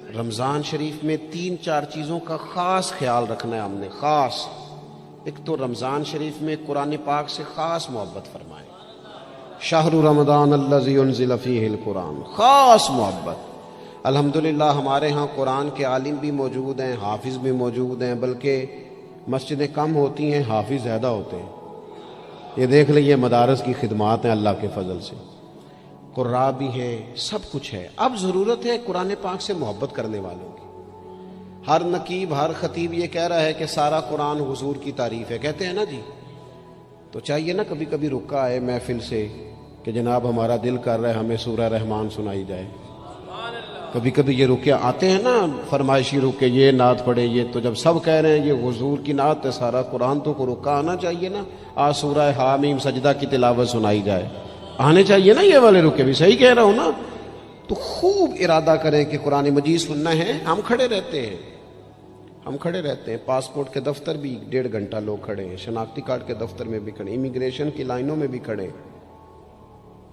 رمضان شریف میں 3-4 چیزوں کا خاص خیال رکھنا ہے ہم نے، خاص۔ ایک تو رمضان شریف میں قرآن پاک سے خاص محبت فرمائیں، شہر رمضان الذی انزل فیہ القرآن، خاص محبت۔ الحمدللہ ہمارے ہاں قرآن کے عالم بھی موجود ہیں، حافظ بھی موجود ہیں، بلکہ مسجدیں کم ہوتی ہیں، حافظ زیادہ ہوتے ہیں۔ یہ دیکھ لیں، یہ مدارس کی خدمات ہیں اللہ کے فضل سے، قراء بھی ہیں، سب کچھ ہے۔ اب ضرورت ہے قرآن پاک سے محبت کرنے والوں کی۔ ہر نقیب، ہر خطیب یہ کہہ رہا ہے کہ سارا قرآن حضور کی تعریف ہے، کہتے ہیں نا جی، تو چاہیے نا کبھی کبھی رکا ہے محفل سے کہ جناب ہمارا دل کر رہا ہے ہمیں سورہ رحمان سنائی جائے۔ کبھی کبھی یہ رکے آتے ہیں نا، فرمائشی رکے، یہ نعت پڑھے، یہ تو جب سب کہہ رہے ہیں یہ حضور کی نعت ہے سارا قرآن، تو کو رکا آنا چاہیے نا، آج سورہ حامیم سجدہ کی تلاوت سنائی جائے، آنے چاہیے نا یہ والے رکے بھی، صحیح کہہ رہا ہوں نا؟ تو خوب ارادہ کریں کہ قرآن مجید سننا ہے۔ ہم کھڑے رہتے ہیں، ہم کھڑے رہتے ہیں، پاسپورٹ کے دفتر بھی 1.5 گھنٹہ لوگ کھڑے ہیں، شناختی کارڈ کے دفتر میں بھی کھڑے، امیگریشن کی لائنوں میں بھی کھڑے۔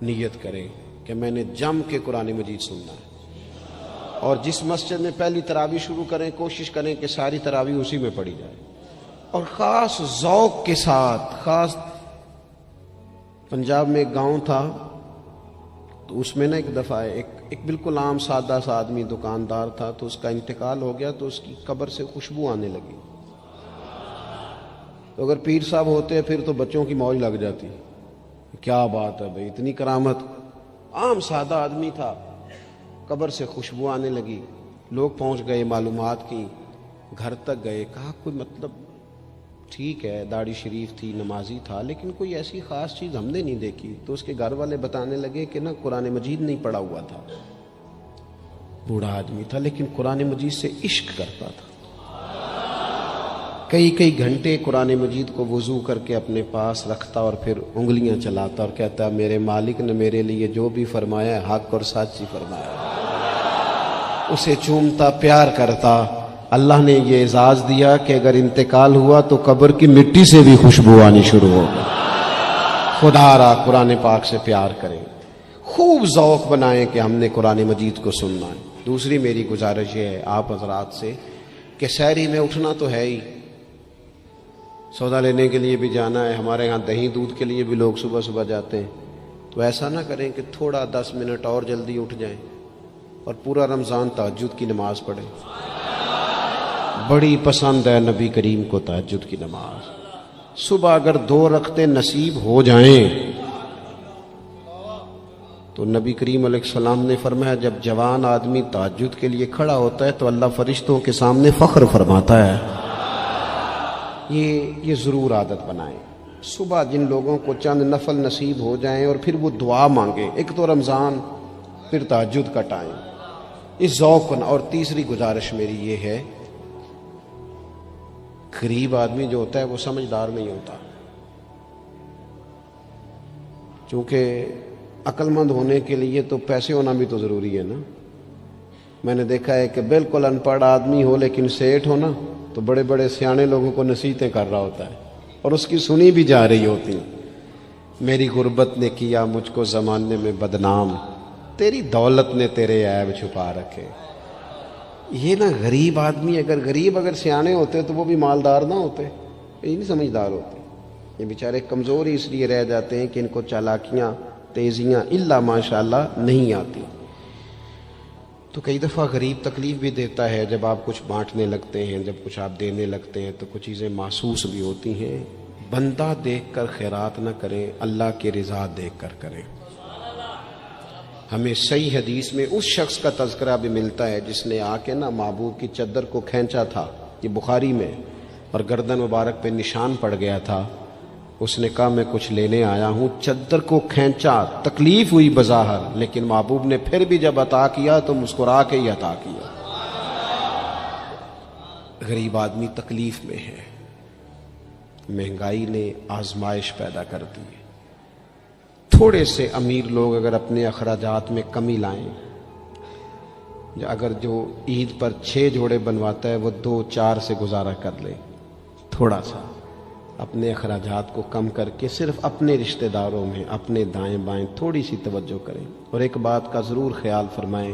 نیت کریں کہ میں نے جم کے قرآن مجید سننا ہے، اور جس مسجد میں پہلی تراویح شروع کریں کوشش کریں کہ ساری تراویح اسی میں پڑھی جائے، اور خاص ذوق کے ساتھ۔ خاص پنجاب میں ایک گاؤں تھا، تو اس میں نا ایک دفعہ ایک بالکل عام سادہ سا آدمی دکاندار تھا، تو اس کا انتقال ہو گیا، تو اس کی قبر سے خوشبو آنے لگی۔ تو اگر پیر صاحب ہوتے پھر تو بچوں کی موج لگ جاتی، کیا بات ہے بھئی، اتنی کرامت۔ عام سادہ آدمی تھا، قبر سے خوشبو آنے لگی، لوگ پہنچ گئے، معلومات کی، گھر تک گئے، کہا کوئی مطلب ٹھیک ہے داڑھی شریف تھی، نمازی تھا، لیکن کوئی ایسی خاص چیز ہم نے نہیں دیکھی۔ تو اس کے گھر والے بتانے لگے کہ نا قرآن مجید نہیں پڑھا ہوا تھا، بوڑھا آدمی تھا لیکن قرآن مجید سے عشق کرتا تھا، کئی گھنٹے قرآن مجید کو وضو کر کے اپنے پاس رکھتا اور پھر انگلیاں چلاتا اور کہتا میرے مالک نے میرے لیے جو بھی فرمایا ہے حق اور سچ ہی فرمایا ہے۔ اسے چومتا، پیار کرتا۔ اللہ نے یہ اعزاز دیا کہ اگر انتقال ہوا تو قبر کی مٹی سے بھی خوشبو آنی شروع ہو گئی۔ خدا را قرآن پاک سے پیار کریں، خوب ذوق بنائیں کہ ہم نے قرآن مجید کو سننا ہے۔ دوسری میری گزارش یہ ہے آپ حضرات سے کہ سحری میں اٹھنا تو ہے ہی، سودا لینے کے لیے بھی جانا ہے، ہمارے ہاں دہی دودھ کے لیے بھی لوگ صبح صبح جاتے ہیں، تو ایسا نہ کریں کہ تھوڑا 10 منٹ اور جلدی اٹھ جائیں اور پورا رمضان تہجد کی نماز پڑھیں۔ بڑی پسند ہے نبی کریم کو تہجد کی نماز۔ صبح اگر 2 رکعتیں نصیب ہو جائیں تو نبی کریم علیہ السلام نے فرمایا جب جوان آدمی تہجد کے لیے کھڑا ہوتا ہے تو اللہ فرشتوں کے سامنے فخر فرماتا ہے۔ یہ ضرور عادت بنائیں، صبح جن لوگوں کو چند نفل نصیب ہو جائیں اور پھر وہ دعا مانگیں، ایک تو رمضان پھر تہجد کا ٹائم، اس ذوق کو۔ اور تیسری گزارش میری یہ ہے، غریب آدمی جو ہوتا ہے وہ سمجھدار نہیں ہوتا، چونکہ عقل مند ہونے کے لیے تو پیسے ہونا بھی تو ضروری ہے نا۔ میں نے دیکھا ہے کہ بالکل ان پڑھ آدمی ہو لیکن سیٹھ ہو نا، تو بڑے بڑے سیانے لوگوں کو نصیحتیں کر رہا ہوتا ہے اور اس کی سنی بھی جا رہی ہوتی ہیں۔ میری غربت نے کیا مجھ کو زمانے میں بدنام، تیری دولت نے تیرے عیب چھپا رکھے۔ یہ نا غریب آدمی، اگر سیانے ہوتے تو وہ بھی مالدار نہ ہوتے، یہ نہیں سمجھدار ہوتے، یہ بیچارے کمزور ہی اس لیے رہ جاتے ہیں کہ ان کو چالاکیاں، تیزیاں الا ماشاءاللہ نہیں آتی۔ تو کئی دفعہ غریب تکلیف بھی دیتا ہے، جب آپ کچھ بانٹنے لگتے ہیں، جب کچھ آپ دینے لگتے ہیں تو کچھ چیزیں محسوس بھی ہوتی ہیں۔ بندہ دیکھ کر خیرات نہ کریں، اللہ کی رضا دیکھ کر کریں۔ ہمیں صحیح حدیث میں اس شخص کا تذکرہ بھی ملتا ہے جس نے آ کے نا محبوب کی چادر کو کھینچا تھا، یہ بخاری میں، اور گردن مبارک پہ نشان پڑ گیا تھا۔ اس نے کہا میں کچھ لینے آیا ہوں، چادر کو کھینچا، تکلیف ہوئی بظاہر، لیکن محبوب نے پھر بھی جب عطا کیا تو مسکرا کے ہی عطا کیا۔ غریب آدمی تکلیف میں ہے، مہنگائی نے آزمائش پیدا کر دی ہے۔ تھوڑے سے امیر لوگ اگر اپنے اخراجات میں کمی لائیں، اگر جو عید پر 6 جوڑے بنواتا ہے وہ 2-4 سے گزارا کر لے، تھوڑا سا اپنے اخراجات کو کم کر کے صرف اپنے رشتہ داروں میں، اپنے دائیں بائیں تھوڑی سی توجہ کریں۔ اور ایک بات کا ضرور خیال فرمائیں،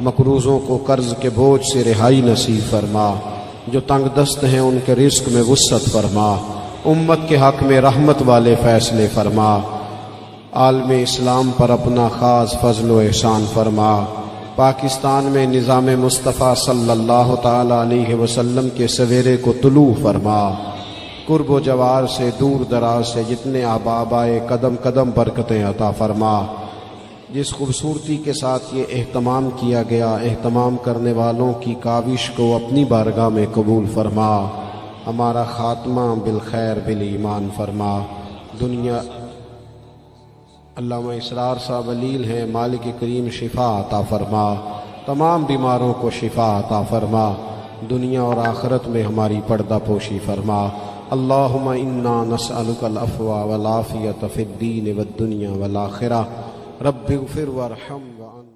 مقروضوں کو قرض کے بوجھ سے رہائی نصیب فرما، جو تنگ دست ہیں ان کے رزق میں وسعت فرما، امت کے حق میں رحمت والے فیصلے فرما، عالم اسلام پر اپنا خاص فضل و احسان فرما، پاکستان میں نظام مصطفیٰ صلی اللہ تعالی علیہ وسلم کے سویرے کو طلوع فرما، قرب و جوار سے دور دراز سے جتنے احباب آئے قدم قدم برکتیں عطا فرما، جس خوبصورتی کے ساتھ یہ اہتمام کیا گیا، اہتمام کرنے والوں کی کاوش کو اپنی بارگاہ میں قبول فرما، ہمارا خاتمہ بالخیر بالایمان فرما۔ دنیا علامہ اسرار صاحب علیل ہیں، مالک کریم شفا عطا فرما، تمام بیماروں کو شفا عطا فرما، دنیا اور آخرت میں ہماری پردہ پوشی فرما۔ اللہم انا نسألک العفو والعافیۃ فی الدین والدنیا والآخرہ، رب اغفر وارحم وانت